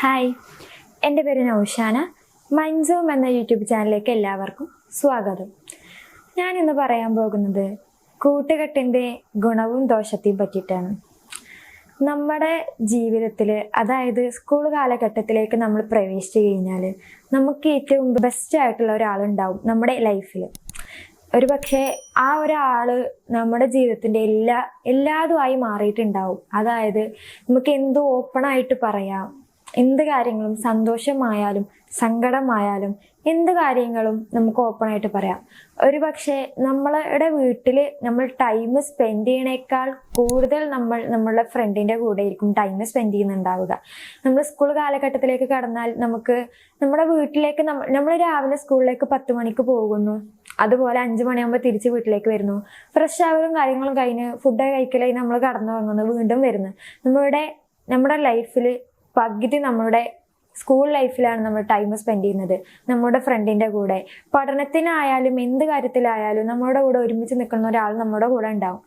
Hi, എൻ്റെ പേര് നൗഷാന. മൈൻഡ്സോം എന്ന യൂട്യൂബ് ചാനലിലേക്ക് എല്ലാവർക്കും സ്വാഗതം. ഞാനിന്ന് പറയാൻ പോകുന്നത് കൂട്ടുകെട്ടിൻ്റെ ഗുണവും ദോഷത്തെയും പറ്റിയിട്ടാണ്. നമ്മുടെ ജീവിതത്തിൽ, അതായത് സ്കൂൾ കാലഘട്ടത്തിലേക്ക് നമ്മൾ പ്രവേശിച്ചു കഴിഞ്ഞാൽ നമുക്ക് ഏറ്റവും ബെസ്റ്റ് ആയിട്ടുള്ള ഒരാളുണ്ടാവും നമ്മുടെ ലൈഫിൽ. ഒരു പക്ഷേ ആ ഒരാൾ നമ്മുടെ ജീവിതത്തിൻ്റെ എല്ലാതുമായി മാറിയിട്ടുണ്ടാവും. അതായത് നമുക്ക് എന്ത് ഓപ്പണായിട്ട് പറയാം, എന്ത് കാര്യങ്ങളും, സന്തോഷമായാലും സങ്കടമായാലും എന്ത് കാര്യങ്ങളും നമുക്ക് ഓപ്പണായിട്ട് പറയാം. ഒരു പക്ഷേ നമ്മളുടെ വീട്ടിൽ നമ്മൾ ടൈം സ്പെൻഡ് ചെയ്യണേക്കാൾ കൂടുതൽ നമ്മളുടെ ഫ്രണ്ടിൻ്റെ കൂടെ ആയിരിക്കും ടൈം സ്പെൻഡ് ചെയ്യുന്നുണ്ടാവുക. നമ്മൾ സ്കൂൾ കാലഘട്ടത്തിലേക്ക് കടന്നാൽ നമുക്ക് നമ്മുടെ വീട്ടിലേക്ക് നമ്മൾ രാവിലെ സ്കൂളിലേക്ക് 10 മണിക്ക് പോകുന്നു, അതുപോലെ 5 മണിയാകുമ്പോൾ തിരിച്ച് വീട്ടിലേക്ക് വരുന്നു, ഫ്രഷ് ആവലും കാര്യങ്ങളും കഴിഞ്ഞ് ഫുഡ് കഴിക്കലായി നമ്മൾ കടന്നു വാങ്ങുന്നു, വീണ്ടും വരുന്നു. നമ്മുടെ ലൈഫിൽ പകുതി നമ്മുടെ സ്കൂൾ ലൈഫിലാണ് നമ്മൾ ടൈം സ്പെൻഡ് ചെയ്യുന്നത് നമ്മുടെ ഫ്രണ്ടിൻ്റെ കൂടെ. പഠനത്തിനായാലും എന്ത് കാര്യത്തിലായാലും നമ്മുടെ കൂടെ ഒരുമിച്ച് നിൽക്കുന്ന ഒരാൾ നമ്മുടെ കൂടെ ഉണ്ടാവും.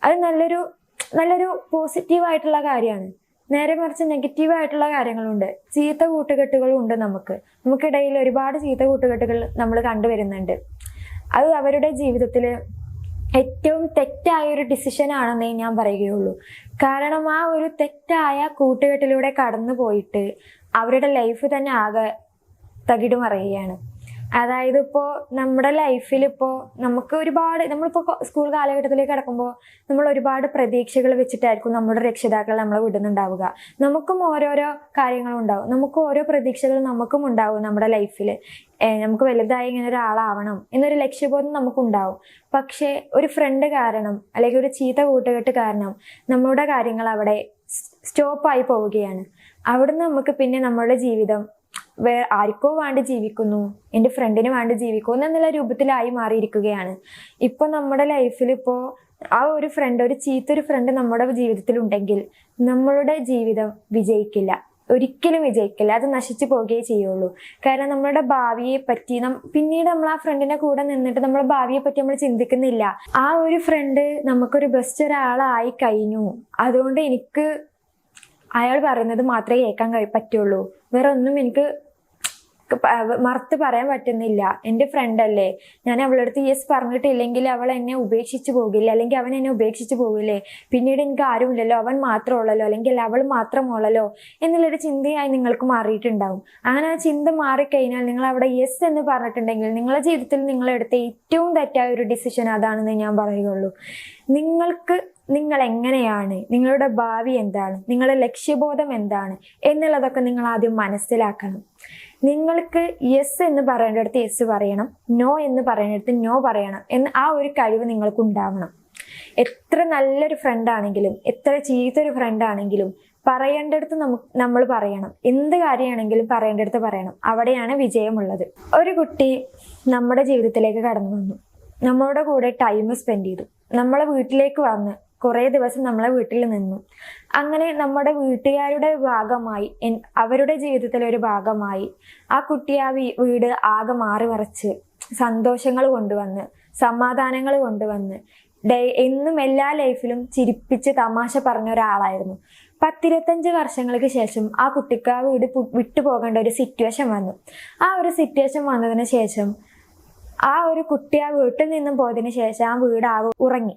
അത് നല്ലൊരു പോസിറ്റീവായിട്ടുള്ള കാര്യമാണ്. നേരെ മറിച്ച് നെഗറ്റീവായിട്ടുള്ള കാര്യങ്ങളുണ്ട്, ചീത്ത കൂട്ടുകെട്ടുകളും ഉണ്ട്. നമുക്കിടയിൽ ഒരുപാട് ചീത്ത കൂട്ടുകെട്ടുകൾ നമ്മൾ കണ്ടുവരുന്നുണ്ട്. അത് അവരുടെ ജീവിതത്തിൽ ഏറ്റവും തെറ്റായ ഒരു ഡിസിഷൻ ആണെന്നേ ഞാൻ പറയുകയുള്ളൂ. കാരണം ആ ഒരു തെറ്റായ കൂട്ടുകെട്ടിലൂടെ കടന്നു പോയിട്ട് അവരുടെ ലൈഫ് തന്നെ ആകെ തകിടുമറിയുകയാണ്. അതായത് ഇപ്പോൾ നമ്മുടെ ലൈഫിൽ നമ്മളിപ്പോൾ സ്കൂൾ കാലഘട്ടത്തിലേക്ക് കടക്കുമ്പോൾ നമ്മൾ ഒരുപാട് പ്രതീക്ഷകൾ വെച്ചിട്ടായിരിക്കും നമ്മുടെ രക്ഷിതാക്കൾ നമ്മളെ വിടുന്നുണ്ടാവുക. നമുക്കും ഓരോരോ കാര്യങ്ങളുണ്ടാവും, നമുക്ക് ഓരോ പ്രതീക്ഷകൾ നമുക്കും ഉണ്ടാവും നമ്മുടെ ലൈഫിൽ. നമുക്ക് വലുതായി ഇങ്ങനെ ഒരാളാവണം എന്നൊരു ലക്ഷ്യബോധം നമുക്കുണ്ടാവും. പക്ഷേ ഒരു ഫ്രണ്ട് കാരണം അല്ലെങ്കിൽ ഒരു ചീത്ത കൂട്ടുകെട്ട് കാരണം നമ്മുടെ കാര്യങ്ങൾ അവിടെ സ്റ്റോപ്പായി പോവുകയാണ്. അവിടുന്ന് നമുക്ക് പിന്നെ നമ്മുടെ ജീവിതം ആർക്കോ വേണ്ടി ജീവിക്കുന്നു, എൻ്റെ ഫ്രണ്ടിന് വേണ്ടി ജീവിക്കുന്നു എന്നുള്ള രൂപത്തിലായി മാറിയിരിക്കുകയാണ്. ഇപ്പോൾ നമ്മുടെ ലൈഫിൽ ആ ഒരു ചീത്തൊരു ഫ്രണ്ട് നമ്മുടെ ജീവിതത്തിൽ ഉണ്ടെങ്കിൽ നമ്മളുടെ ജീവിതം വിജയിക്കില്ല, ഒരിക്കലും വിജയിക്കില്ല. അത് നശിച്ചു പോവുകയേ ചെയ്യുള്ളൂ. കാരണം നമ്മുടെ ഭാവിയെ പറ്റി പിന്നീട് നമ്മൾ ആ ഫ്രണ്ടിന്റെ കൂടെ നിന്നിട്ട് നമ്മുടെ ഭാവിയെ പറ്റി നമ്മൾ ചിന്തിക്കുന്നില്ല. ആ ഒരു ഫ്രണ്ട് നമുക്കൊരു ബെസ്റ്റ് ഒരാളായി കഴിഞ്ഞു, അതുകൊണ്ട് എനിക്ക് അയാൾ പറയുന്നത് മാത്രമേ കേൾക്കാൻ പറ്റുള്ളൂ, വേറെ ഒന്നും എനിക്ക് മറുത്ത് പറയാൻ പറ്റുന്നില്ല. എൻ്റെ ഫ്രണ്ടല്ലേ, ഞാൻ അവളുടെ അടുത്ത് യെസ് പറഞ്ഞിട്ടില്ലെങ്കിൽ അവൾ എന്നെ ഉപേക്ഷിച്ച് പോകില്ല, അല്ലെങ്കിൽ അവൻ എന്നെ ഉപേക്ഷിച്ച് പോകില്ലേ, പിന്നീട് എനിക്ക് ആരുമില്ലല്ലോ, അവൻ മാത്രമുള്ളല്ലോ അല്ലെങ്കിൽ അവൾ മാത്രമുള്ളല്ലോ എന്നുള്ളൊരു ചിന്തയായി നിങ്ങൾക്ക് മാറിയിട്ടുണ്ടാവും. അങ്ങനെ ആ ചിന്ത മാറിക്കഴിഞ്ഞാൽ നിങ്ങൾ അവിടെ യെസ് എന്ന് പറഞ്ഞിട്ടുണ്ടെങ്കിൽ നിങ്ങളുടെ ജീവിതത്തിൽ നിങ്ങളെടുത്ത ഏറ്റവും തെറ്റായ ഒരു ഡിസിഷൻ അതാണെന്ന് ഞാൻ പറയുകയുള്ളൂ. നിങ്ങൾ എങ്ങനെയാണ്, നിങ്ങളുടെ ഭാവി എന്താണ്, നിങ്ങളുടെ ലക്ഷ്യബോധം എന്താണ് എന്നുള്ളതൊക്കെ നിങ്ങൾ ആദ്യം മനസ്സിലാക്കണം. നിങ്ങൾക്ക് യെസ് എന്ന് പറയേണ്ടടുത്ത് യെസ് പറയണം, നോ എന്ന് പറയേണ്ടടുത്ത് നോ പറയണം എന്ന് ആ ഒരു കഴിവ് നിങ്ങൾക്ക് ഉണ്ടാവണം. എത്ര നല്ലൊരു ഫ്രണ്ടാണെങ്കിലും എത്ര ചീത്തൊരു ഫ്രണ്ടാണെങ്കിലും പറയേണ്ടടുത്ത് നമ്മൾ പറയണം. എന്ത് കാര്യമാണെങ്കിലും പറയേണ്ടടുത്ത് പറയണം. അവിടെയാണ് വിജയമുള്ളത്. ഒരു കുട്ടി നമ്മുടെ ജീവിതത്തിലേക്ക് കടന്നു വന്നു, നമ്മളുടെ കൂടെ ടൈം സ്പെൻഡ് ചെയ്തു, നമ്മളെ വീട്ടിലേക്ക് വന്ന് കുറേ ദിവസം നമ്മളെ വീട്ടിൽ നിന്നു. അങ്ങനെ നമ്മുടെ വീട്ടുകാരുടെ ഭാഗമായി, അവരുടെ ജീവിതത്തിലെ ഒരു ഭാഗമായി ആ കുട്ടി ആ വീട് ആകെ മാറി മറിച്ച് സന്തോഷങ്ങൾ കൊണ്ടുവന്ന് സമാധാനങ്ങൾ കൊണ്ടുവന്ന് എന്നും എല്ലാ ലൈഫിലും ചിരിപ്പിച്ച് തമാശ പറഞ്ഞ ഒരാളായിരുന്നു. 10-25 വർഷങ്ങൾക്ക് ശേഷം ആ കുട്ടിക്ക് ആ വീട് വിട്ടുപോകേണ്ട ഒരു സിറ്റുവേഷൻ വന്നു. ആ ഒരു സിറ്റുവേഷൻ വന്നതിന് ശേഷം ആ ഒരു കുട്ടി ആ വീട്ടിൽ നിന്നും പോയതിനു ശേഷം ആ വീട് ആകെ ഉറങ്ങി.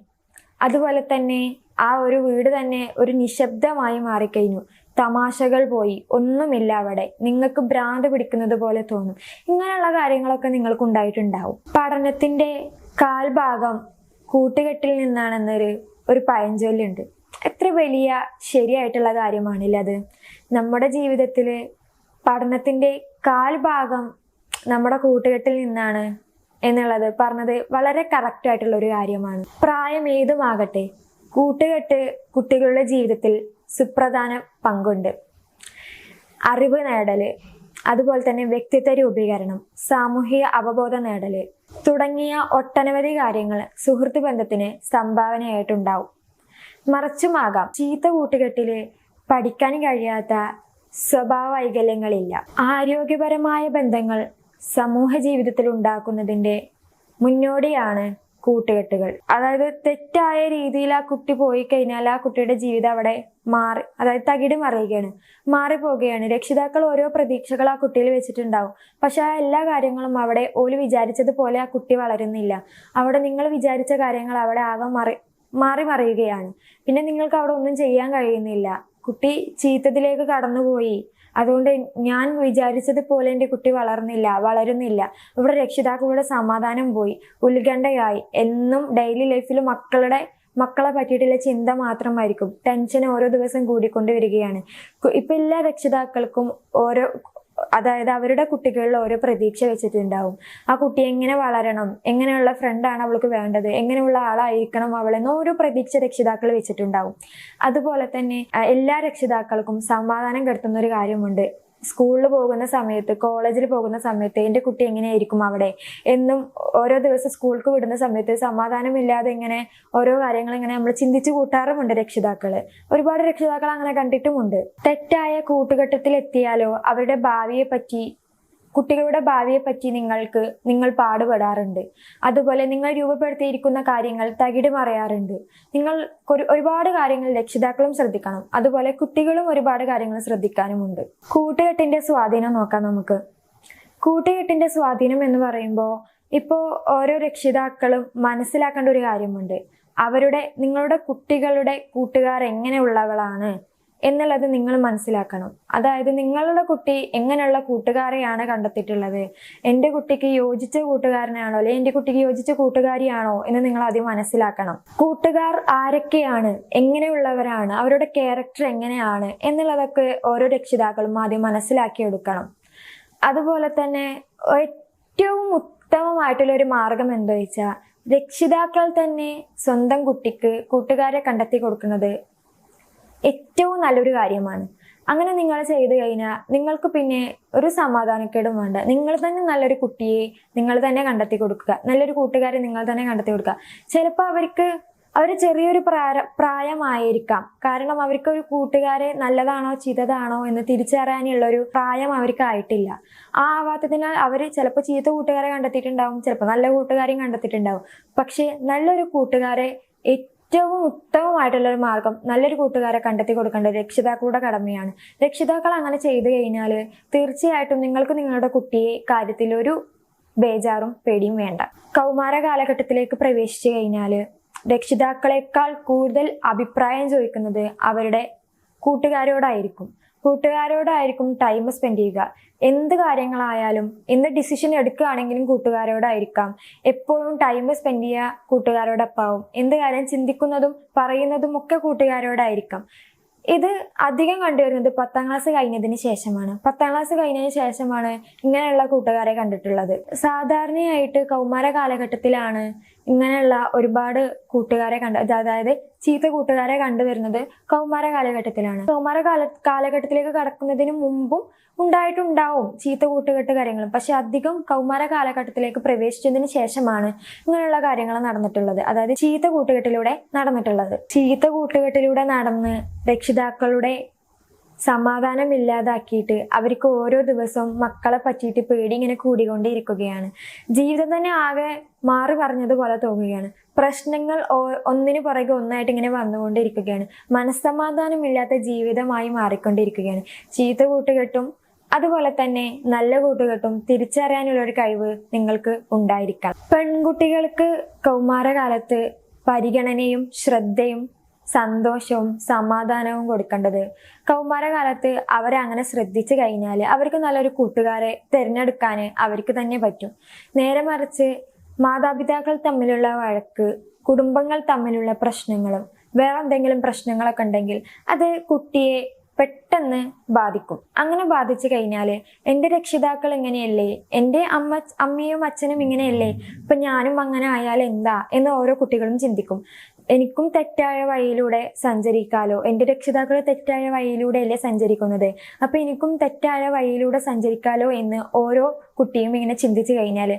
അതുപോലെ തന്നെ ആ ഒരു വീട് തന്നെ ഒരു നിശബ്ദമായി മാറിക്കഴിഞ്ഞു. തമാശകൾ പോയി, ഒന്നുമില്ല അവിടെ. നിങ്ങൾക്ക് ഭ്രാന്ത് പിടിക്കുന്നത് പോലെ തോന്നും. ഇങ്ങനെയുള്ള കാര്യങ്ങളൊക്കെ നിങ്ങൾക്ക് ഉണ്ടായിട്ടുണ്ടാവും. പഠനത്തിന്റെ കാൽഭാഗം കൂട്ടുകെട്ടിൽ നിന്നാണെന്നൊരു പഴഞ്ചൊല്ലുണ്ട്. എത്ര വലിയ ശരിയായിട്ടുള്ള കാര്യമാണില്ല അത്. നമ്മുടെ ജീവിതത്തിൽ പഠനത്തിന്റെ കാൽഭാഗം നമ്മുടെ കൂട്ടുകെട്ടിൽ നിന്നാണ് എന്നുള്ളത് പറഞ്ഞത് വളരെ കറക്റ്റ് ആയിട്ടുള്ള ഒരു കാര്യമാണ്. പ്രായം ഏതുമാകട്ടെ, കൂട്ടുകെട്ട് കുട്ടികളുടെ ജീവിതത്തിൽ സുപ്രധാന പങ്കുണ്ട്. അറിവ് നേടല്, അതുപോലെ തന്നെ വ്യക്തിത്വ രൂപീകരണം, സാമൂഹിക അവബോധം നേടല് തുടങ്ങിയ ഒട്ടനവധി കാര്യങ്ങൾ സുഹൃത്ത് ബന്ധത്തിന് സംഭാവനയായിട്ടുണ്ടാവും. മറിച്ചുമാകാം, ചീത്ത കൂട്ടുകെട്ടില് പഠിക്കാൻ കഴിയാത്ത സ്വഭാവ വൈകല്യങ്ങളില്ല. ആരോഗ്യപരമായ ബന്ധങ്ങൾ സമൂഹ ജീവിതത്തിൽ ഉണ്ടാക്കുന്നതിൻ്റെ മുന്നോടിയാണ് കൂട്ടുകെട്ടുകൾ. അതായത് തെറ്റായ രീതിയിൽ ആ കുട്ടി പോയി കഴിഞ്ഞാൽ ആ കുട്ടിയുടെ ജീവിതം അവിടെ മാറി, അതായത് തകിട് മറിയുകയാണ്, മാറിപ്പോവുകയാണ്. രക്ഷിതാക്കൾ ഓരോ പ്രതീക്ഷകൾ ആ കുട്ടിയിൽ വെച്ചിട്ടുണ്ടാവും. പക്ഷെ ആ എല്ലാ കാര്യങ്ങളും അവിടെ ഓല് വിചാരിച്ചതുപോലെ ആ കുട്ടി വളരുന്നില്ല. അവിടെ നിങ്ങൾ വിചാരിച്ച കാര്യങ്ങൾ അവിടെ ആകെ മാറി മറിയുകയാണ്. പിന്നെ നിങ്ങൾക്ക് അവിടെ ഒന്നും ചെയ്യാൻ കഴിയുന്നില്ല. കുട്ടി ചീത്തത്തിലേക്ക് കടന്നുപോയി. അതുകൊണ്ട് ഞാൻ വിചാരിച്ചതുപോലെ എൻ്റെ കുട്ടി വളരുന്നില്ല. ഇവിടെ രക്ഷിതാക്കളുടെ സമാധാനം പോയി, ഉത്കണ്ഠയായി. എന്നും ഡെയിലി ലൈഫിൽ മക്കളെ പറ്റിയിട്ടുള്ള ചിന്ത മാത്രമായിരിക്കും. ടെൻഷൻ ഓരോ ദിവസം കൂടിക്കൊണ്ട് വരികയാണ്. ഇപ്പൊ എല്ലാ രക്ഷിതാക്കൾക്കും അതായത് അവരുടെ കുട്ടികളിൽ ഓരോ പ്രതീക്ഷ വെച്ചിട്ടുണ്ടാവും. ആ കുട്ടി എങ്ങനെ വളരണം, എങ്ങനെയുള്ള ഫ്രണ്ടാണ് അവൾക്ക് വേണ്ടത്, എങ്ങനെയുള്ള ആളായിരിക്കണം അവളെന്ന് ഓരോ പ്രതീക്ഷ രക്ഷിതാക്കൾ വെച്ചിട്ടുണ്ടാവും. അതുപോലെ തന്നെ എല്ലാ രക്ഷിതാക്കൾക്കും സമാധാനം കെടുത്തുന്ന ഒരു കാര്യമുണ്ട്. സ്കൂളിൽ പോകുന്ന സമയത്ത്, കോളേജിൽ പോകുന്ന സമയത്ത് എൻ്റെ കുട്ടി എങ്ങനെയായിരിക്കും അവിടെ എന്നും ഓരോ ദിവസം സ്കൂൾക്ക് വിടുന്ന സമയത്ത് സമാധാനമില്ലാതെ ഇങ്ങനെ ഓരോ കാര്യങ്ങൾ ഇങ്ങനെ നമ്മൾ ചിന്തിച്ചു കൂട്ടാറുമുണ്ട് രക്ഷിതാക്കള്. ഒരുപാട് രക്ഷിതാക്കൾ അങ്ങനെ കണ്ടിട്ടുമുണ്ട്. തെറ്റായ കൂട്ടുകെട്ടത്തിൽ എത്തിയാലോ കുട്ടികളുടെ ഭാവിയെ പറ്റി നിങ്ങൾ പാടുപെടാറുണ്ട്. അതുപോലെ നിങ്ങൾ രൂപപ്പെടുത്തിയിരിക്കുന്ന കാര്യങ്ങൾ തകിട് മറിയാറുണ്ട്. നിങ്ങൾ ഒരുപാട് കാര്യങ്ങൾ രക്ഷിതാക്കളും ശ്രദ്ധിക്കണം. അതുപോലെ കുട്ടികളും ഒരുപാട് കാര്യങ്ങൾ ശ്രദ്ധിക്കാനുമുണ്ട്. കൂട്ടുകെട്ടിന്റെ സ്വാധീനം നോക്കാം നമുക്ക്. കൂട്ടുകെട്ടിന്റെ സ്വാധീനം എന്ന് പറയുമ്പോൾ ഇപ്പോൾ ഓരോ രക്ഷിതാക്കളും മനസ്സിലാക്കേണ്ട ഒരു കാര്യമുണ്ട്. നിങ്ങളുടെ കുട്ടികളുടെ കൂട്ടുകാർ എങ്ങനെയുള്ളവളാണ് എന്നുള്ളത് നിങ്ങൾ മനസ്സിലാക്കണം. അതായത് നിങ്ങളുടെ കുട്ടി എങ്ങനെയുള്ള കൂട്ടുകാരെയാണ് കണ്ടെത്തിയിട്ടുള്ളത്, എൻ്റെ കുട്ടിക്ക് യോജിച്ച കൂട്ടുകാരനാണോ അല്ലെങ്കിൽ എൻ്റെ കുട്ടിക്ക് യോജിച്ച കൂട്ടുകാരിയാണോ എന്ന് നിങ്ങൾ ആദ്യം മനസ്സിലാക്കണം. കൂട്ടുകാർ ആരൊക്കെയാണ്, എങ്ങനെയുള്ളവരാണ്, അവരുടെ ക്യാരക്ടർ എങ്ങനെയാണ് എന്നുള്ളതൊക്കെ ഓരോ രക്ഷിതാക്കളും ആദ്യം മനസ്സിലാക്കിയെടുക്കണം. അതുപോലെ തന്നെ ഏറ്റവും ഉത്തമമായിട്ടുള്ള ഒരു മാർഗം എന്താ വെച്ചാൽ രക്ഷിതാക്കൾ തന്നെ സ്വന്തം കുട്ടിക്ക് കൂട്ടുകാരെ കണ്ടെത്തി കൊടുക്കുന്നത് ഏറ്റവും നല്ലൊരു കാര്യമാണ്. അങ്ങനെ നിങ്ങൾ ചെയ്തു കഴിഞ്ഞാൽ നിങ്ങൾക്ക് പിന്നെ ഒരു സമാധാനക്കേടും വേണ്ട. നിങ്ങൾ തന്നെ നല്ലൊരു കുട്ടിയെ നിങ്ങൾ തന്നെ കണ്ടെത്തി കൊടുക്കുക, നല്ലൊരു കൂട്ടുകാരെ നിങ്ങൾ തന്നെ കണ്ടെത്തി കൊടുക്കുക. ചിലപ്പോൾ അവർ ചെറിയൊരു പ്രായമായിരിക്കാം. കാരണം അവർക്ക് ഒരു കൂട്ടുകാരെ നല്ലതാണോ ചീത്തതാണോ എന്ന് തിരിച്ചറിയാനുള്ള ഒരു പ്രായം അവർക്ക് ആയിട്ടില്ല. ആവാത്തതിനാൽ അവർ ചിലപ്പോൾ ചീത്ത കൂട്ടുകാരെ കണ്ടെത്തിയിട്ടുണ്ടാവും, ചിലപ്പോൾ നല്ല കൂട്ടുകാരെയും കണ്ടെത്തിയിട്ടുണ്ടാവും. പക്ഷെ നല്ലൊരു കൂട്ടുകാരെ ഏറ്റവും ഉത്തമമായിട്ടുള്ള ഒരു മാർഗം നല്ലൊരു കൂട്ടുകാരെ കണ്ടെത്തി കൊടുക്കേണ്ടത് രക്ഷിതാക്കളുടെ കടമയാണ്. രക്ഷിതാക്കൾ അങ്ങനെ ചെയ്തു കഴിഞ്ഞാൽ തീർച്ചയായിട്ടും നിങ്ങൾക്ക് നിങ്ങളുടെ കുട്ടിയെ കാര്യത്തിൽ ഒരു ബേജാറും പേടിയും വേണ്ട. കൗമാര കാലഘട്ടത്തിലേക്ക് പ്രവേശിച്ചു കഴിഞ്ഞാൽ രക്ഷിതാക്കളെക്കാൾ കൂടുതൽ അഭിപ്രായം ചോദിക്കുന്നത് അവരുടെ കൂട്ടുകാരോടായിരിക്കും ടൈം സ്പെൻഡ് ചെയ്യുക. എന്ത് കാര്യങ്ങളായാലും എന്ത് ഡിസിഷൻ എടുക്കുകയാണെങ്കിലും കൂട്ടുകാരോടായിരിക്കാം. എപ്പോഴും ടൈം സ്പെൻഡ് ചെയ്യുക കൂട്ടുകാരോടൊപ്പാവും. എന്ത് കാര്യം ചിന്തിക്കുന്നതും പറയുന്നതും ഒക്കെ കൂട്ടുകാരോടായിരിക്കാം. ഇത് അധികം കണ്ടുവരുന്നത് 10ാം ക്ലാസ് കഴിഞ്ഞതിന് ശേഷമാണ്. 10ാം ക്ലാസ് കഴിഞ്ഞതിന് ശേഷമാണ് ഇങ്ങനെയുള്ള കൂട്ടുകാരെ കണ്ടിട്ടുള്ളത്. സാധാരണയായിട്ട് കൗമാര കാലഘട്ടത്തിലാണ് ഇങ്ങനെയുള്ള ഒരുപാട് കൂട്ടുകാരെ അതായത് ചീത്ത കൂട്ടുകാരെ കണ്ടുവരുന്നത് കൗമാര കാലഘട്ടത്തിലാണ്. കാലഘട്ടത്തിലേക്ക് കടക്കുന്നതിന് മുമ്പും ഉണ്ടായിട്ടുണ്ടാവും ചീത്ത കൂട്ടുകെട്ട് കാര്യങ്ങളും. പക്ഷെ അധികം കൗമാര കാലഘട്ടത്തിലേക്ക് പ്രവേശിച്ചതിന് ശേഷമാണ് ഇങ്ങനെയുള്ള കാര്യങ്ങൾ നടന്നിട്ടുള്ളത്. അതായത് ചീത്ത കൂട്ടുകെട്ടിലൂടെ നടന്ന് രക്ഷിതാക്കളുടെ സമാധാനം ഇല്ലാതാക്കിയിട്ട് അവർക്ക് ഓരോ ദിവസവും മക്കളെ പറ്റിയിട്ട് പേടി ഇങ്ങനെ കൂടിക്കൊണ്ടിരിക്കുകയാണ്. ജീവിതം തന്നെ ആകെ മാറി പറഞ്ഞതുപോലെ തോന്നുകയാണ്. പ്രശ്നങ്ങൾ ഒന്നിനു പുറകെ ഒന്നായിട്ട് ഇങ്ങനെ വന്നുകൊണ്ടിരിക്കുകയാണ്. മനസ്സമാധാനമില്ലാത്ത ജീവിതമായി മാറിക്കൊണ്ടിരിക്കുകയാണ്. ചീത്ത കൂട്ടുകെട്ടും അതുപോലെ തന്നെ നല്ല കൂട്ടുകെട്ടും തിരിച്ചറിയാനുള്ള ഒരു കഴിവ് നിങ്ങൾക്ക് ഉണ്ടായിരിക്കണം. പെൺകുട്ടികൾക്ക് കൗമാരകാലത്ത് പരിഗണനയും ശ്രദ്ധയും സന്തോഷവും സമാധാനവും കൊടുക്കേണ്ടത് കൗമാരകാലത്ത് അവരെ അങ്ങനെ ശ്രദ്ധിച്ചു കഴിഞ്ഞാൽ അവർക്ക് നല്ലൊരു കൂട്ടുകാരെ തിരഞ്ഞെടുക്കാൻ അവർക്ക് തന്നെ പറ്റും. നേരെ മറിച്ച് മാതാപിതാക്കൾ തമ്മിലുള്ള വഴക്ക്, കുടുംബങ്ങൾ തമ്മിലുള്ള പ്രശ്നങ്ങളും വേറെ എന്തെങ്കിലും പ്രശ്നങ്ങളൊക്കെ ഉണ്ടെങ്കിൽ അത് കുട്ടിയെ പെട്ടെന്ന് ബാധിക്കും. അങ്ങനെ ബാധിച്ചു കഴിഞ്ഞാൽ എൻ്റെ രക്ഷിതാക്കൾ ഇങ്ങനെയല്ലേ, എൻ്റെ അമ്മയും അച്ഛനും ഇങ്ങനെയല്ലേ, ഇപ്പൊ ഞാനും അങ്ങനെ ആയാൽ എന്താ എന്ന് ഓരോ കുട്ടികളും ചിന്തിക്കും. എനിക്കും തെറ്റായ വഴിയിലൂടെ സഞ്ചരിക്കാലോ, എൻ്റെ രക്ഷിതാക്കൾ തെറ്റായ വഴിയിലൂടെയല്ലേ സഞ്ചരിക്കുന്നത്, അപ്പൊ എനിക്കും തെറ്റായ വഴിയിലൂടെ സഞ്ചരിക്കാലോ എന്ന് ഓരോ കുട്ടിയും ഇങ്ങനെ ചിന്തിച്ചു കഴിഞ്ഞാൽ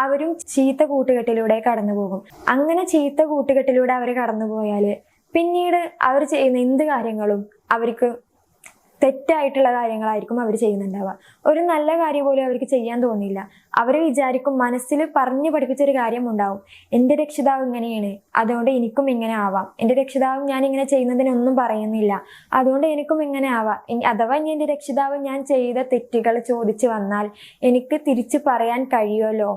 അവരും ചീത്ത കൂട്ടുകെട്ടിലൂടെ കടന്നു പോകും. അങ്ങനെ ചീത്ത കൂട്ടുകെട്ടിലൂടെ അവർ കടന്നുപോയാൽ പിന്നീട് അവർ ചെയ്യുന്ന എന്ത് കാര്യങ്ങളും അവർക്ക് തെറ്റായിട്ടുള്ള കാര്യങ്ങളായിരിക്കും അവർ ചെയ്യുന്നുണ്ടാവുക. ഒരു നല്ല കാര്യം പോലും അവർക്ക് ചെയ്യാൻ തോന്നില്ല. അവർ വിചാരിക്കും, മനസ്സിൽ പറഞ്ഞു പഠിപ്പിച്ചൊരു കാര്യം ഉണ്ടാവും, എൻ്റെ രക്ഷിതാവ് ഇങ്ങനെയാണ്, അതുകൊണ്ട് എനിക്കും ഇങ്ങനെ ആവാം. എൻ്റെ രക്ഷിതാവ് ഞാൻ ഇങ്ങനെ ചെയ്യുന്നതിനൊന്നും പറയുന്നില്ല, അതുകൊണ്ട് എനിക്കും ഇങ്ങനെ ആവാം. അഥവാ ഇനി എൻ്റെ രക്ഷിതാവ് ഞാൻ ചെയ്ത തെറ്റുകൾ ചോദിച്ചു വന്നാൽ എനിക്ക് തിരിച്ചു പറയാൻ കഴിയുമല്ലോ,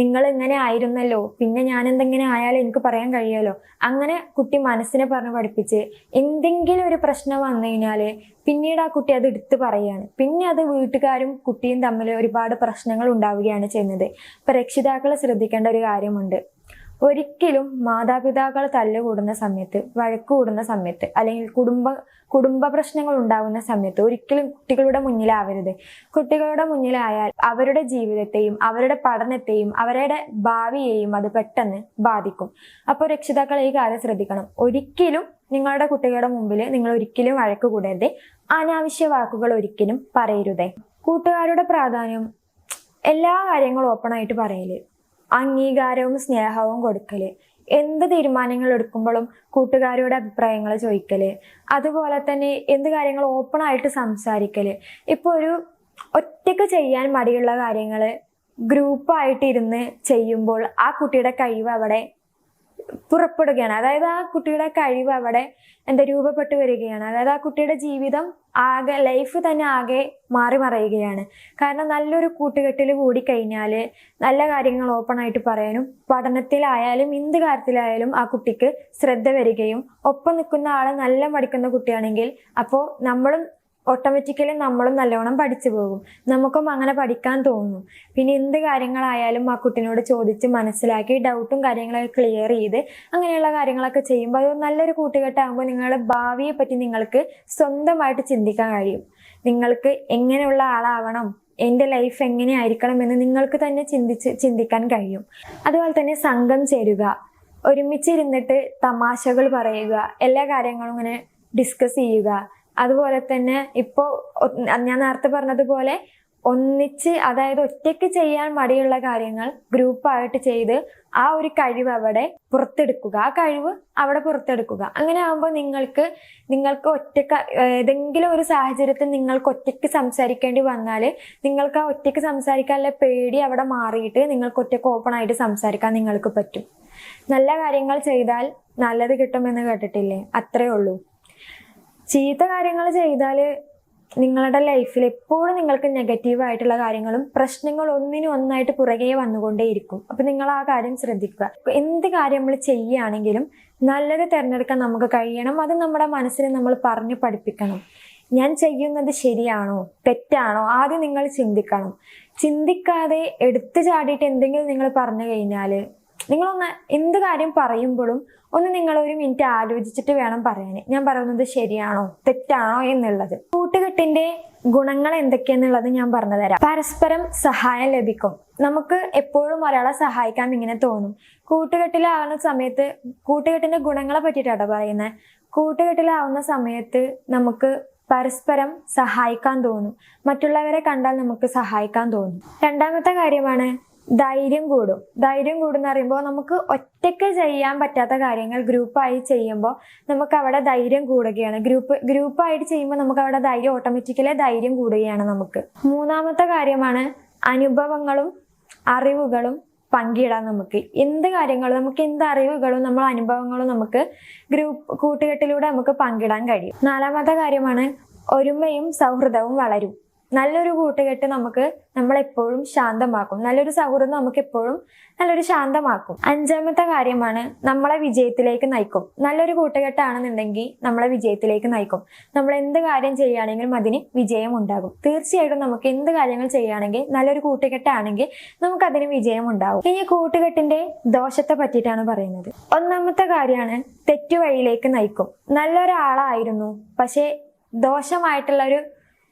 നിങ്ങൾ ഇങ്ങനെ ആയിരുന്നല്ലോ, പിന്നെ ഞാൻ എന്തെങ്ങനെ ആയാലും എനിക്ക് പറയാൻ കഴിയുമല്ലോ. അങ്ങനെ കുട്ടി മനസ്സിനെ പറഞ്ഞ് പഠിപ്പിച്ച് എന്തെങ്കിലും ഒരു പ്രശ്നം വന്നു കഴിഞ്ഞാല് പിന്നീട് ആ കുട്ടി അത് എടുത്ത് പറയുകയാണ്. പിന്നെ അത് വീട്ടുകാരും കുട്ടിയും തമ്മിൽ ഒരുപാട് പ്രശ്നങ്ങൾ ഉണ്ടാവുകയാണ് ചെയ്യുന്നത്. ഇപ്പൊ രക്ഷിതാക്കൾ ശ്രദ്ധിക്കേണ്ട ഒരു കാര്യമുണ്ട്. ഒരിക്കലും മാതാപിതാക്കൾ തല്ലുകൂടുന്ന സമയത്ത്, വഴക്ക് കൂടുന്ന സമയത്ത്, അല്ലെങ്കിൽ കുടുംബ പ്രശ്നങ്ങൾ ഉണ്ടാകുന്ന സമയത്ത് ഒരിക്കലും കുട്ടികളുടെ മുന്നിലാവരുത്. കുട്ടികളുടെ മുന്നിലായാൽ അവരുടെ ജീവിതത്തെയും അവരുടെ പഠനത്തെയും അവരുടെ ഭാവിയെയും അത് പെട്ടെന്ന് ബാധിക്കും. അപ്പോൾ രക്ഷിതാക്കൾ ഈ കാര്യം ശ്രദ്ധിക്കണം. ഒരിക്കലും നിങ്ങളുടെ കുട്ടികളുടെ മുമ്പിൽ നിങ്ങൾ ഒരിക്കലും വഴക്ക് കൂടരുത്. അനാവശ്യ വാക്കുകൾ ഒരിക്കലും പറയരുതേ. കൂട്ടുകാരുടെ പ്രാധാന്യം, എല്ലാ കാര്യങ്ങളും ഓപ്പണായിട്ട് പറയല്, അംഗീകാരവും സ്നേഹവും കൊടുക്കല്, എന്ത് തീരുമാനങ്ങൾ എടുക്കുമ്പോഴും കൂട്ടുകാരുടെ അഭിപ്രായങ്ങൾ ചോദിക്കല്, അതുപോലെ തന്നെ എന്ത് കാര്യങ്ങൾ ഓപ്പണായിട്ട് സംസാരിക്കല്. ഇപ്പൊ ഒരു ഒറ്റയ്ക്ക് ചെയ്യാൻ മടിയുള്ള കാര്യങ്ങള് ഗ്രൂപ്പായിട്ട് ഇരുന്ന് ചെയ്യുമ്പോൾ ആ കുട്ടിയുടെ കഴിവ് അവിടെ പുറപ്പെടുകയാണ്. അതായത് ആ കുട്ടിയുടെ കഴിവ് അവിടെ രൂപപ്പെട്ടു വരികയാണ്. അതായത് ആ കുട്ടിയുടെ ജീവിതം ആകെ, ലൈഫ് തന്നെ ആകെ മാറി മറയുകയാണ്. കാരണം നല്ലൊരു കൂട്ടുകെട്ടിൽ കൂടി കഴിഞ്ഞാല് നല്ല കാര്യങ്ങൾ ഓപ്പൺ ആയിട്ട് പറയാനും പഠനത്തിലായാലും എന്ത് കാര്യത്തിലായാലും ആ കുട്ടിക്ക് ശ്രദ്ധ വരികയും, ഒപ്പം നിൽക്കുന്ന ആളെ നല്ല പഠിക്കുന്ന കുട്ടിയാണെങ്കിൽ അപ്പോൾ ഓട്ടോമാറ്റിക്കലി നമ്മളും നല്ലോണം പഠിച്ചു പോകും. നമുക്കും അങ്ങനെ പഠിക്കാൻ തോന്നും. പിന്നെ എന്ത് കാര്യങ്ങളായാലും ആ കുട്ടിനോട് ചോദിച്ച് മനസ്സിലാക്കി ഡൗട്ടും കാര്യങ്ങളൊക്കെ ക്ലിയർ ചെയ്ത് അങ്ങനെയുള്ള കാര്യങ്ങളൊക്കെ ചെയ്യുമ്പോൾ അത് നല്ലൊരു കൂട്ടുകെട്ടാകുമ്പോൾ നിങ്ങളുടെ ഭാവിയെ പറ്റി നിങ്ങൾക്ക് സ്വന്തമായിട്ട് ചിന്തിക്കാൻ കഴിയും. നിങ്ങൾക്ക് എങ്ങനെയുള്ള ആളാവണം, എൻ്റെ ലൈഫ് എങ്ങനെയായിരിക്കണം എന്ന് നിങ്ങൾക്ക് തന്നെ ചിന്തിക്കാൻ കഴിയും. അതുപോലെ തന്നെ സംഘം ചേരുക, ഒരുമിച്ചിരുന്നിട്ട് തമാശകൾ പറയുക, എല്ലാ കാര്യങ്ങളും ഇങ്ങനെ ഡിസ്കസ് ചെയ്യുക. അതുപോലെ തന്നെ ഇപ്പോൾ ഞാൻ നേരത്തെ പറഞ്ഞതുപോലെ ഒന്നിച്ച്, അതായത് ഒറ്റയ്ക്ക് ചെയ്യാൻ മടിയുള്ള കാര്യങ്ങൾ ഗ്രൂപ്പായിട്ട് ചെയ്ത് ആ ഒരു കഴിവ് അവിടെ പുറത്തെടുക്കുക, ആ കഴിവ് അവിടെ പുറത്തെടുക്കുക. അങ്ങനെ ആകുമ്പോൾ നിങ്ങൾക്ക് ഒറ്റയ്ക്ക് ഏതെങ്കിലും ഒരു സാഹചര്യത്തിൽ നിങ്ങൾക്ക് ഒറ്റയ്ക്ക് സംസാരിക്കേണ്ടി വന്നാൽ നിങ്ങൾക്ക് ആ ഒറ്റയ്ക്ക് സംസാരിക്കാനുള്ള പേടി അവിടെ മാറിയിട്ട് നിങ്ങൾക്ക് ഒറ്റയ്ക്ക് ഓപ്പൺ ആയിട്ട് സംസാരിക്കാൻ നിങ്ങൾക്ക് പറ്റും. നല്ല കാര്യങ്ങൾ ചെയ്താൽ നല്ലത് കിട്ടുമെന്ന് കേട്ടിട്ടില്ലേ? അത്രേ ഉള്ളൂ. ചീത്ത കാര്യങ്ങൾ ചെയ്താൽ നിങ്ങളുടെ ലൈഫിൽ എപ്പോഴും നിങ്ങൾക്ക് നെഗറ്റീവായിട്ടുള്ള കാര്യങ്ങളും പ്രശ്നങ്ങളും ഒന്നിനായിട്ട് പുറകെ വന്നുകൊണ്ടേയിരിക്കും. അപ്പൊ നിങ്ങൾ ആ കാര്യം ശ്രദ്ധിക്കുക. എന്ത് കാര്യം നമ്മൾ ചെയ്യുകയാണെങ്കിലും നല്ലത് തിരഞ്ഞെടുക്കാൻ നമുക്ക് കഴിയണം. അത് നമ്മുടെ മനസ്സിനെ നമ്മൾ പറഞ്ഞു പഠിപ്പിക്കണം. ഞാൻ ചെയ്യുന്നത് ശരിയാണോ തെറ്റാണോ ആദ്യം നിങ്ങൾ ചിന്തിക്കണം. ചിന്തിക്കാതെ എടുത്തു ചാടിയിട്ട് എന്തെങ്കിലും നിങ്ങൾ പറഞ്ഞു കഴിഞ്ഞാല്, നിങ്ങളൊന്ന് എന്ത് കാര്യം പറയുമ്പോഴും നിങ്ങൾ ഒരു മിനിറ്റ് ആലോചിച്ചിട്ട് വേണം പറയാൻ. ഞാൻ പറയുന്നത് ശരിയാണോ തെറ്റാണോ എന്നുള്ളത്. കൂട്ടുകെട്ടിന്റെ ഗുണങ്ങൾ എന്തൊക്കെയാന്നുള്ളത് ഞാൻ പറഞ്ഞു തരാം. പരസ്പരം സഹായം ലഭിക്കും. നമുക്ക് എപ്പോഴും ഒരാളെ സഹായിക്കാൻ ഇങ്ങനെ തോന്നും. കൂട്ടുകെട്ടിലാവുന്ന സമയത്ത്, കൂട്ടുകെട്ടിന്റെ ഗുണങ്ങളെ പറ്റിയിട്ടാണ് പറയുന്നത്. കൂട്ടുകെട്ടിലാവുന്ന സമയത്ത് നമുക്ക് പരസ്പരം സഹായിക്കാൻ തോന്നും. മറ്റുള്ളവരെ കണ്ടാൽ നമുക്ക് സഹായിക്കാൻ തോന്നും. രണ്ടാമത്തെ കാര്യമാണ് ധൈര്യം കൂടും. ധൈര്യം കൂടുന്ന പറയുമ്പോൾ നമുക്ക് ഒറ്റയ്ക്ക് ചെയ്യാൻ പറ്റാത്ത കാര്യങ്ങൾ ഗ്രൂപ്പായി ചെയ്യുമ്പോൾ നമുക്ക് അവിടെ ധൈര്യം കൂടുകയാണ്. ഗ്രൂപ്പായിട്ട് ചെയ്യുമ്പോൾ നമുക്ക് അവിടെ ഓട്ടോമാറ്റിക്കലി ധൈര്യം കൂടുകയാണ് നമുക്ക്. മൂന്നാമത്തെ കാര്യമാണ് അനുഭവങ്ങളും അറിവുകളും പങ്കിടാൻ. നമുക്ക് എന്ത് കാര്യങ്ങളും, നമുക്ക് എന്ത് അറിവുകളും നമ്മൾ അനുഭവങ്ങളും നമുക്ക് കൂട്ടുകെട്ടിലൂടെ നമുക്ക് പങ്കിടാൻ കഴിയും. നാലാമത്തെ കാര്യമാണ് ഒരുമയും സൗഹൃദവും വളരും. നല്ലൊരു കൂട്ടുകെട്ട് നമ്മളെപ്പോഴും ശാന്തമാക്കും. നല്ലൊരു സൗഹൃദം നമുക്ക് എപ്പോഴും നല്ലൊരു ശാന്തമാക്കും. അഞ്ചാമത്തെ കാര്യമാണ് നമ്മളെ വിജയത്തിലേക്ക് നയിക്കും. നല്ലൊരു കൂട്ടുകെട്ടാണെന്നുണ്ടെങ്കിൽ നമ്മളെ വിജയത്തിലേക്ക് നയിക്കും. നമ്മൾ എന്ത് കാര്യം ചെയ്യുകയാണെങ്കിലും അതിന് വിജയം ഉണ്ടാകും. തീർച്ചയായിട്ടും നമുക്ക് എന്ത് കാര്യങ്ങൾ ചെയ്യുകയാണെങ്കിൽ നല്ലൊരു കൂട്ടുകെട്ടാണെങ്കിൽ നമുക്ക് അതിന് വിജയം ഉണ്ടാകും. ഇനി കൂട്ടുകെട്ടിന്റെ ദോഷത്തെ പറ്റിയിട്ടാണ് പറയുന്നത്. ഒന്നാമത്തെ കാര്യമാണ് തെറ്റുവഴിയിലേക്ക് നയിക്കും. നല്ലൊരാളായിരുന്നു, പക്ഷെ ദോഷമായിട്ടുള്ള ഒരു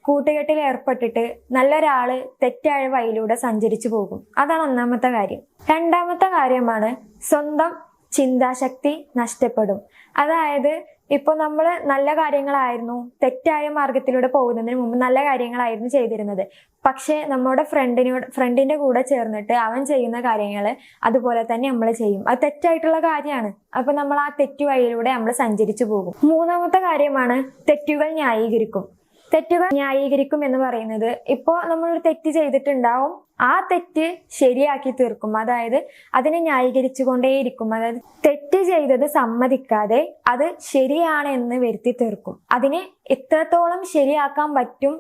കൂട്ടുകെട്ടിൽ ഏർപ്പെട്ടിട്ട് നല്ലൊരാള് തെറ്റായ വഴിയിലൂടെ സഞ്ചരിച്ചു പോകും. അതാണ് ഒന്നാമത്തെ കാര്യം. രണ്ടാമത്തെ കാര്യമാണ് സ്വന്തം ചിന്താശക്തി നഷ്ടപ്പെടും. അതായത് ഇപ്പൊ നമ്മൾ നല്ല കാര്യങ്ങളായിരുന്നു, തെറ്റായ മാർഗത്തിലൂടെ പോകുന്നതിന് മുമ്പ് നല്ല കാര്യങ്ങളായിരുന്നു ചെയ്തിരുന്നത്. പക്ഷെ നമ്മുടെ ഫ്രണ്ടിന്റെ കൂടെ ചേർന്നിട്ട് അവൻ ചെയ്യുന്ന കാര്യങ്ങൾ അതുപോലെ തന്നെ നമ്മൾ ചെയ്യും. അത് തെറ്റായിട്ടുള്ള കാര്യമാണ്. അപ്പൊ നമ്മൾ ആ തെറ്റു വഴിയിലൂടെ നമ്മൾ സഞ്ചരിച്ചു പോകും. മൂന്നാമത്തെ കാര്യമാണ് തെറ്റുകൾ ന്യായീകരിക്കും. തെറ്റുകൾ ന്യായീകരിക്കും എന്ന് പറയുന്നത്, ഇപ്പോൾ നമ്മളൊരു തെറ്റ് ചെയ്തിട്ടുണ്ടാവും, ആ തെറ്റ് ശരിയാക്കി തീർക്കും, അതായത് അതിനെ ന്യായീകരിച്ചുകൊണ്ടേയിരിക്കും. അതായത് തെറ്റ് ചെയ്തത് സമ്മതിക്കാതെ അത് ശരിയാണ് എന്ന് വരുത്തി തീർക്കും. അതിനെ എത്രത്തോളം ശരിയാക്കാൻ പറ്റും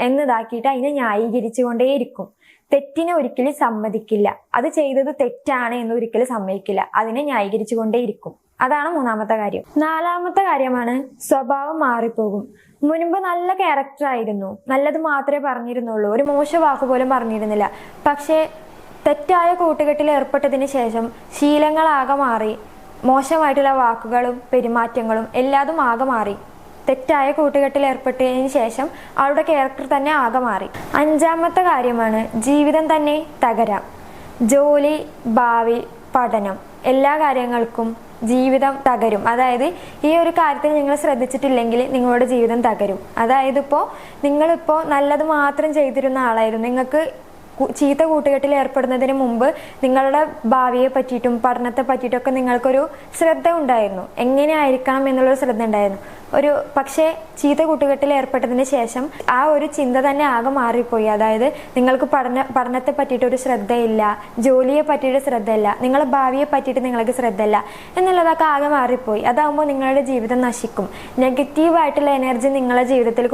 എന്നതാക്കിയിട്ട് അതിനെ ന്യായീകരിച്ചുകൊണ്ടേയിരിക്കും. തെറ്റിനെ ഒരിക്കലും സമ്മതിക്കില്ല, അത് ചെയ്തത് തെറ്റാണ് എന്ന് ഒരിക്കലും സമ്മതിക്കില്ല, അതിനെ ന്യായീകരിച്ചുകൊണ്ടേയിരിക്കും. അതാണ് മൂന്നാമത്തെ കാര്യം. നാലാമത്തെ കാര്യമാണ് സ്വഭാവം മാറിപ്പോകും. മുൻപ് നല്ല ക്യാരക്ടർ ആയിരുന്നു, നല്ലത് മാത്രമേ പറഞ്ഞിരുന്നുള്ളൂ, ഒരു മോശം വാക്ക് പോലും പറഞ്ഞിരുന്നില്ല. പക്ഷേ തെറ്റായ കൂട്ടുകെട്ടിൽ ഏർപ്പെട്ടതിന് ശേഷം ശീലങ്ങളാകെ മാറി, മോശമായിട്ടുള്ള വാക്കുകളും പെരുമാറ്റങ്ങളും എല്ലാതും ആകെ മാറി. തെറ്റായ കൂട്ടുകെട്ടിൽ ഏർപ്പെട്ടതിന് ശേഷം അവളുടെ ക്യാരക്ടർ തന്നെ ആകെ മാറി. അഞ്ചാമത്തെ കാര്യമാണ് ജീവിതം തന്നെ തകരാം. ജോലി, ഭാവി, പഠനം, എല്ലാ കാര്യങ്ങൾക്കും ജീവിതം തകരും. അതായത് ഈ ഒരു കാര്യത്തിൽ നിങ്ങൾ ശ്രദ്ധിച്ചിട്ടില്ലെങ്കിൽ നിങ്ങളുടെ ജീവിതം തകരും. അതായത് നിങ്ങളിപ്പോൾ നല്ലത് മാത്രം ചെയ്തിരുന്ന ആളായിരുന്നു, നിങ്ങൾക്ക് ചീത്ത കൂട്ടുകെട്ടിൽ ഏർപ്പെടുന്നതിന് മുമ്പ് നിങ്ങളുടെ ഭാവിയെ പറ്റിയിട്ടും പഠനത്തെ പറ്റിയിട്ടൊക്കെ നിങ്ങൾക്കൊരു ശ്രദ്ധ ഉണ്ടായിരുന്നു, എങ്ങനെ ആയിരിക്കണം എന്നുള്ളൊരു ശ്രദ്ധ ഉണ്ടായിരുന്നു. പക്ഷേ ചീത്ത കൂട്ടുകെട്ടിൽ ഏർപ്പെട്ടതിന് ശേഷം ആ ഒരു ചിന്ത തന്നെ ആകെ മാറിപ്പോയി. അതായത് നിങ്ങൾക്ക് പഠനത്തെ പറ്റിയിട്ടൊരു ശ്രദ്ധയില്ല, ജോലിയെ പറ്റിയിട്ട് ശ്രദ്ധയില്ല, നിങ്ങളുടെ ഭാവിയെ പറ്റിയിട്ട് നിങ്ങൾക്ക് ശ്രദ്ധയില്ല എന്നുള്ളതൊക്കെ ആകെ മാറിപ്പോയി. അതാകുമ്പോൾ നിങ്ങളുടെ ജീവിതം നശിക്കും. നെഗറ്റീവായിട്ടുള്ള എനർജി നിങ്ങളുടെ ജീവിതത്തിൽ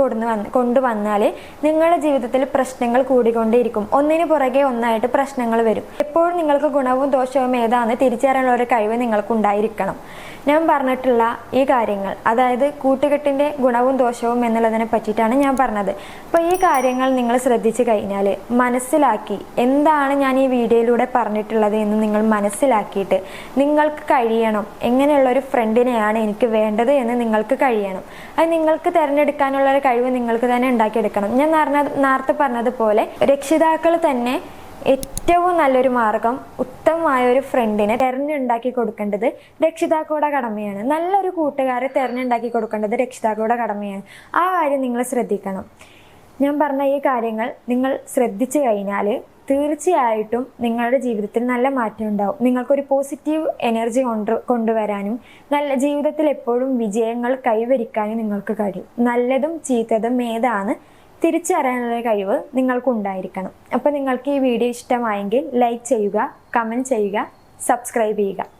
കൊണ്ടുവന്നാൽ നിങ്ങളുടെ ജീവിതത്തിൽ പ്രശ്നങ്ങൾ കൂടിക്കൊണ്ടേയിരിക്കും. ഒന്നിനു പുറകെ ഒന്നായിട്ട് പ്രശ്നങ്ങൾ വരും. എപ്പോഴും നിങ്ങൾക്ക് ഗുണവും ദോഷവും ഏതാണെന്ന് തിരിച്ചറിയാനുള്ള ഒരു കഴിവ് നിങ്ങൾക്ക് ഉണ്ടായിരിക്കണം. ഞാൻ പറഞ്ഞിട്ടുള്ള ഈ കാര്യങ്ങൾ, അതായത് കൂട്ടുകെട്ടിൻ്റെ ഗുണവും ദോഷവും എന്നുള്ളതിനെ പറ്റിയിട്ടാണ് ഞാൻ പറഞ്ഞത്. അപ്പോൾ ഈ കാര്യങ്ങൾ നിങ്ങൾ ശ്രദ്ധിച്ചു കഴിഞ്ഞാൽ, മനസ്സിലാക്കി എന്താണ് ഞാൻ ഈ വീഡിയോയിലൂടെ പറഞ്ഞിട്ടുള്ളത് എന്ന് നിങ്ങൾ മനസ്സിലാക്കിയിട്ട് നിങ്ങൾക്ക് കഴിയണം, എങ്ങനെയുള്ള ഒരു ഫ്രണ്ടിനെയാണ് എനിക്ക് വേണ്ടത് എന്ന് നിങ്ങൾക്ക് കഴിയണം. അത് നിങ്ങൾക്ക് തിരഞ്ഞെടുക്കാനുള്ള ഒരു കഴിവ് നിങ്ങൾക്ക് തന്നെ ഉണ്ടാക്കിയെടുക്കണം. ഞാൻ നേരത്തെ പറഞ്ഞതുപോലെ രക്ഷിതാക്കൾ തന്നെ ഏറ്റവും നല്ലൊരു മാർഗം, ഉത്തമമായ ഒരു ഫ്രണ്ടിനെ തിരഞ്ഞുണ്ടാക്കി കൊടുക്കേണ്ടത് രക്ഷിതാക്കളുടെ കടമയാണ്. നല്ലൊരു കൂട്ടുകാരെ തിരഞ്ഞുണ്ടാക്കി കൊടുക്കേണ്ടത് രക്ഷിതാക്കളുടെ കടമയാണ്. ആ കാര്യം നിങ്ങൾ ശ്രദ്ധിക്കണം. ഞാൻ പറഞ്ഞ ഈ കാര്യങ്ങൾ നിങ്ങൾ ശ്രദ്ധിച്ചു കഴിഞ്ഞാൽ തീർച്ചയായിട്ടും നിങ്ങളുടെ ജീവിതത്തിൽ നല്ല മാറ്റം ഉണ്ടാവും. നിങ്ങൾക്കൊരു പോസിറ്റീവ് എനർജി കൊണ്ടുവരാനും ജീവിതത്തിൽ എപ്പോഴും വിജയങ്ങൾ കൈവരിക്കാനും നിങ്ങൾക്ക് കഴിയും. നല്ലതും ചീത്തതും ഏതാണ് തിരിച്ചറിയാനുള്ള കഴിവ് നിങ്ങൾക്കുണ്ടായിരിക്കണം. അപ്പോൾ നിങ്ങൾക്ക് ഈ വീഡിയോ ഇഷ്ടമായെങ്കിൽ ലൈക്ക് ചെയ്യുക, കമൻറ്റ് ചെയ്യുക, സബ്സ്ക്രൈബ് ചെയ്യുക.